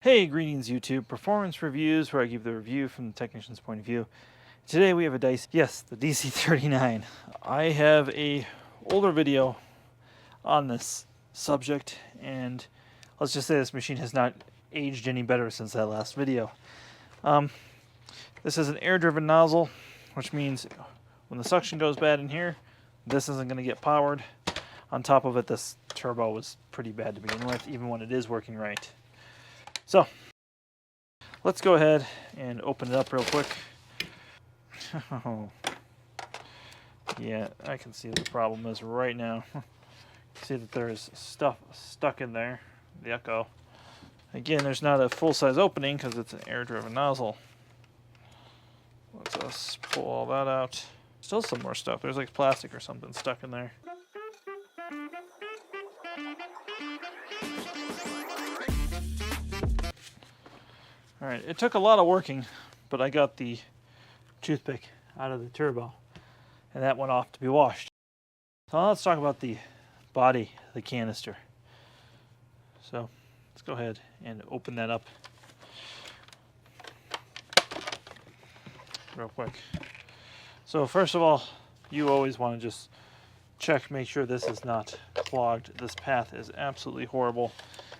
Hey, greetings YouTube, performance reviews where I give the review from the technician's point of view. Today we have a Dyson, yes, the DC39. I have a older video on this subject, and let's just say this machine has not aged any better since that last video. This is an air-driven nozzle, which means when the suction goes bad in here, this isn't going to get powered. On top of it, this turbo was pretty bad to begin with, even when it is working right. So, let's go ahead and open it up real quick. Oh, yeah, I can see the problem is right now. See that there's stuff stuck in there, the echo. Again, there's not a full-size opening because it's an air-driven nozzle. Let's us pull all that out. Still some more stuff. There's like plastic or something stuck in there. Alright, it took a lot of working, but I got the toothpick out of the turbo, and that went off to be washed. So let's talk about the body of the canister. So let's go ahead and open that up real quick. So first of all, you always want to just check, make sure this is not clogged. This path is absolutely horrible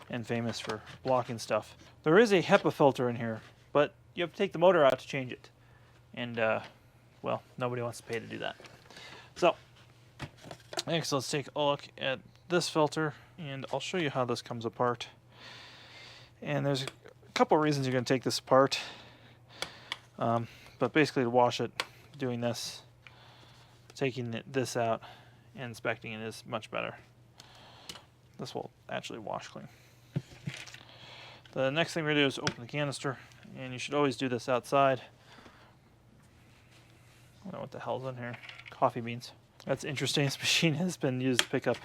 and famous for blocking stuff. There is a HEPA filter in here, but you have to take the motor out to change it. And, well, nobody wants to pay to do that. So, next let's take a look at this filter, and I'll show you how this comes apart. And there's a couple reasons you're going to take this apart. But basically to wash it, doing this, taking this out, and inspecting it is much better. This will actually wash clean. The next thing we're going to do is open the canister, and you should always do this outside. I don't know what the hell's in here. Coffee beans. That's interesting. This machine has been used to pick up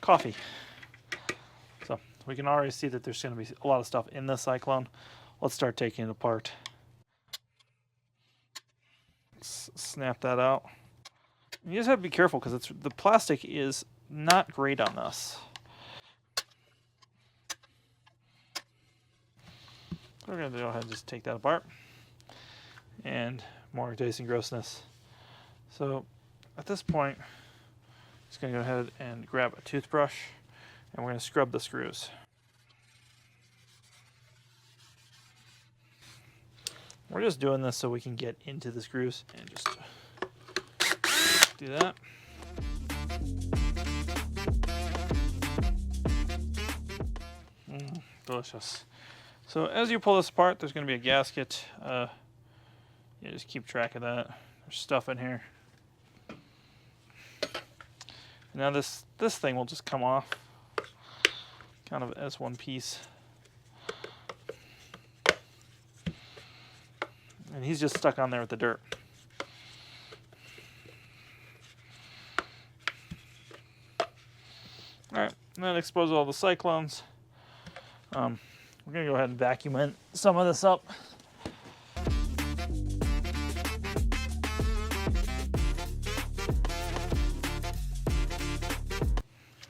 coffee. So we can already see that there's going to be a lot of stuff in the Cyclone. Let's start taking it apart. Let's snap that out. You just have to be careful because the plastic is not great on this. We're going to go ahead and just take that apart. And more Dyson grossness. So at this point, I'm just going to go ahead and grab a toothbrush, and we're going to scrub the screws. We're just doing this so we can get into the screws and just do that. Delicious. So as you pull this apart, there's going to be a gasket. You just keep track of that. There's stuff in here. Now this thing will just come off, kind of as one piece. And he's just stuck on there with the dirt. Alright, and that exposes all the cyclones. We're going to go ahead and vacuum some of this up.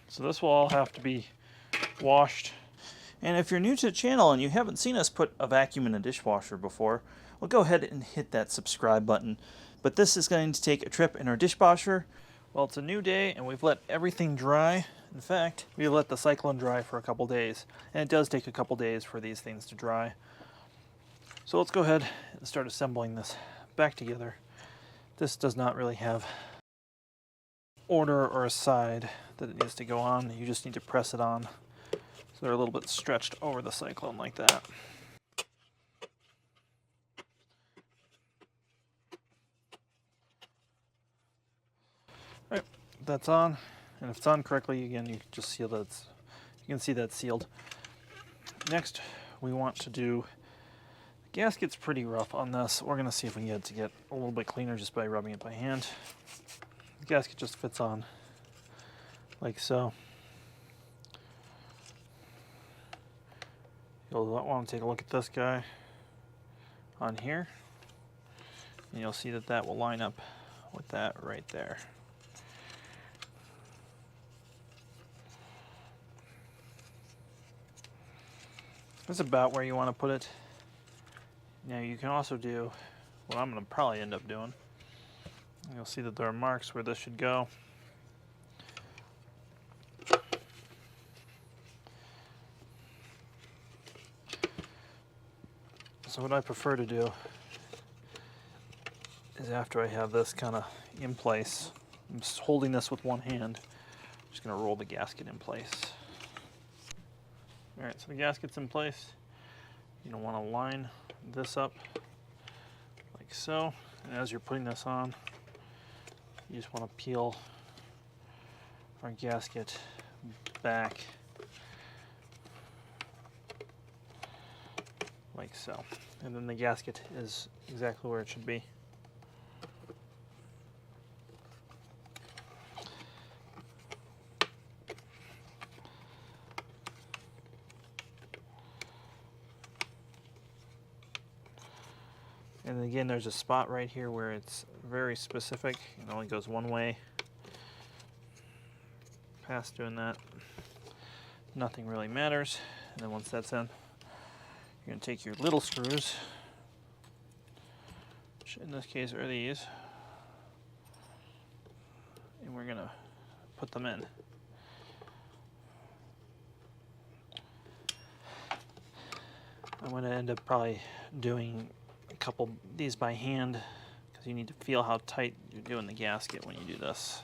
So this will all have to be washed. And if you're new to the channel and you haven't seen us put a vacuum in a dishwasher before, well, go ahead and hit that subscribe button. But this is going to take a trip in our dishwasher. Well, it's a new day and we've let everything dry. In fact, we let the Cyclone dry for a couple days, and it does take a couple days for these things to dry. So let's go ahead and start assembling this back together. This does not really have order or a side that it needs to go on. You just need to press it on so they're a little bit stretched over the Cyclone like that. All right, that's on. And if it's on correctly, again, you can just seal that. You can see that's sealed. Next, we want to do. The gasket's pretty rough on this. We're going to see if we can get it to get a little bit cleaner just by rubbing it by hand. The gasket just fits on like so. You'll want to take a look at this guy on here, and you'll see that that will line up with that right there. That's about where you want to put it. Now you can also do what I'm going to probably end up doing. You'll see that there are marks where this should go. So what I prefer to do is, after I have this kind of in place, I'm just holding this with one hand, I'm just going to roll the gasket in place. Alright, so the gasket's in place. You don't want to line this up like so. And as you're putting this on, you just want to peel our gasket back like so. And then the gasket is exactly where it should be. And again, there's a spot right here where it's very specific. It only goes one way. Past doing that, nothing really matters. And then once that's in, you're going to take your little screws, which in this case are these, and we're going to put them in. I'm going to end up probably doing a couple of these by hand, because you need to feel how tight you're doing the gasket when you do this.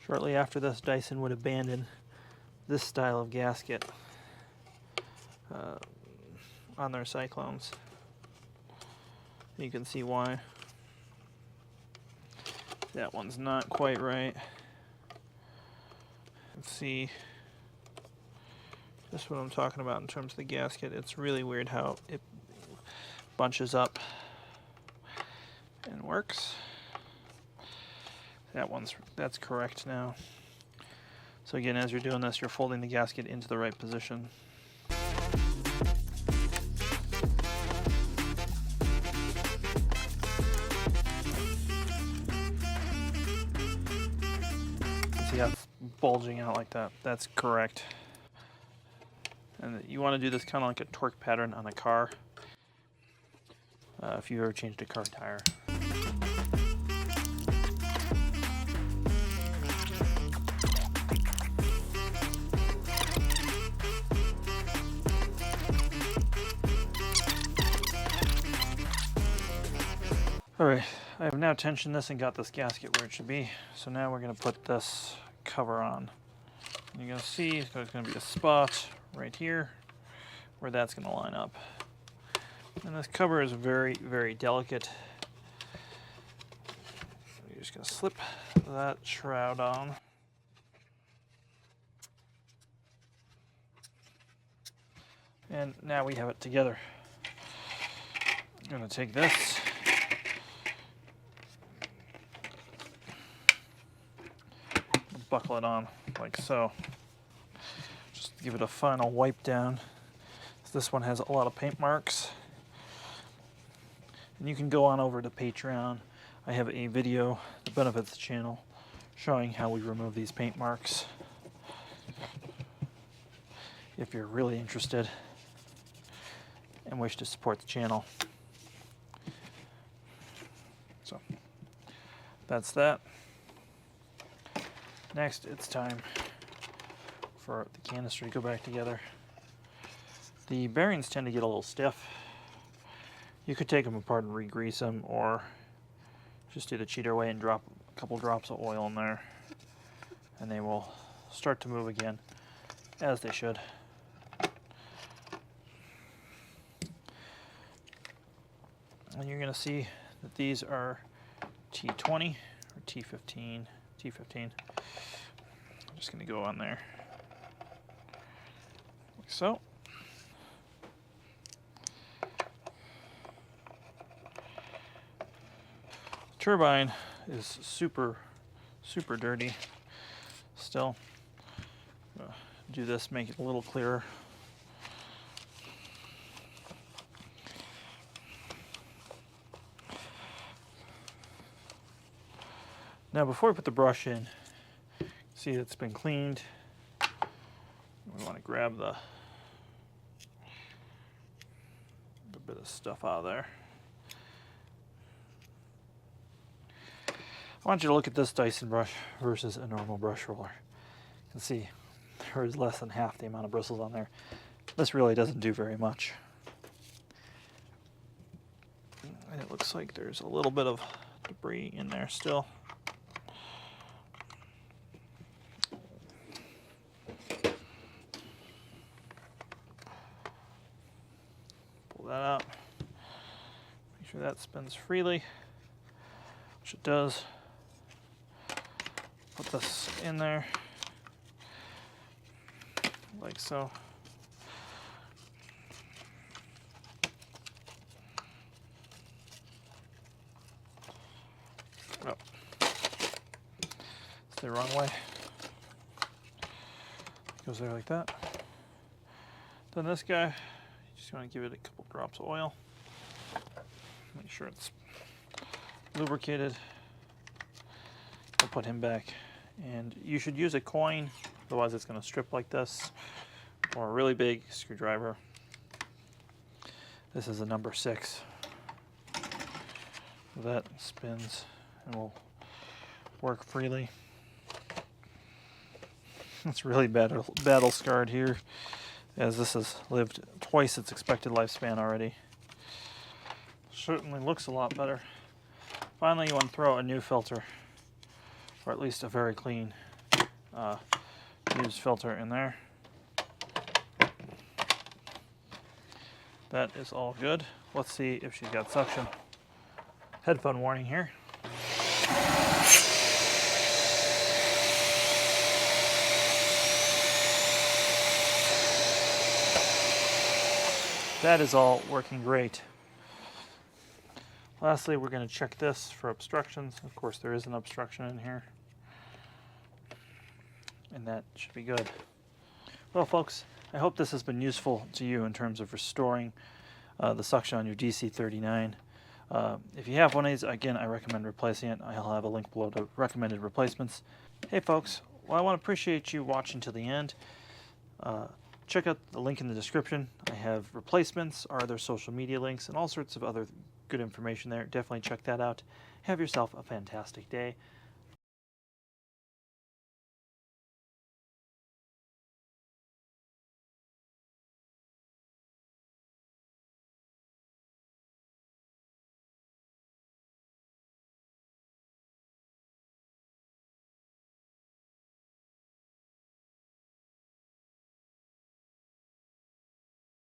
Shortly after this, Dyson would abandon this style of gasket on their Cyclones. You can see why. That one's not quite right. Let's see. This is what I'm talking about in terms of the gasket. It's really weird how it bunches up and works. That's correct now. So again, as you're doing this, you're folding the gasket into the right position. See how it's bulging out like that? That's correct. And you want to do this kind of like a torque pattern on a car. If you ever changed a car tire. Alright, I have now tensioned this and got this gasket where it should be. So now we're going to put this cover on. And you're going to see there's going to be a spot right here where that's going to line up. And this cover is very, very delicate. You're just going to slip that shroud on. And now we have it together. I'm going to take this. Buckle it on like so. Just give it a final wipe down. This one has a lot of paint marks. And you can go on over to Patreon. I have a video that benefits the channel showing how we remove these paint marks, if you're really interested and wish to support the channel. So that's that. Next, it's time for the canister to go back together. The bearings tend to get a little stiff. You could take them apart and re-grease them, or just do the cheater way and drop a couple drops of oil in there, and they will start to move again, as they should. And you're going to see that these are T20 or T15. I'm just going to go on there like so. The turbine is super dirty still. Do this, make it a little clearer. Now before we put the brush in, see it's been cleaned. We want to grab the bit of stuff out of there. I want you to look at this Dyson brush versus a normal brush roller. You can see there is less than half the amount of bristles on there. This really doesn't do very much. And it looks like there's a little bit of debris in there still. Pull that out. Make sure that spins freely, which it does. Put this in there, like so. Oh, it's the wrong way. Goes there like that. Then this guy, you just want to give it a couple drops of oil. Make sure it's lubricated. We'll put him back. And you should use a coin, otherwise it's going to strip like this, or a really big screwdriver. This is a number 6. That spins and will work freely. It's really battle scarred here, as this has lived twice its expected lifespan already. Certainly looks a lot better. Finally, you want to throw a new filter, or at least a very clean used filter in there. That is all good. Let's see if she's got suction. Headphone warning here. That is all working great. Lastly, we're going to check this for obstructions. Of course, there is an obstruction in here. And that should be good. Well, folks, I hope this has been useful to you in terms of restoring the suction on your DC39. If you have one of these, again, I recommend replacing it. I'll have a link below to recommended replacements. Hey, folks, well, I want to appreciate you watching till the end. Check out the link in the description. I have replacements, our other social media links, and all sorts of other good information there. Definitely check that out. Have yourself a fantastic day.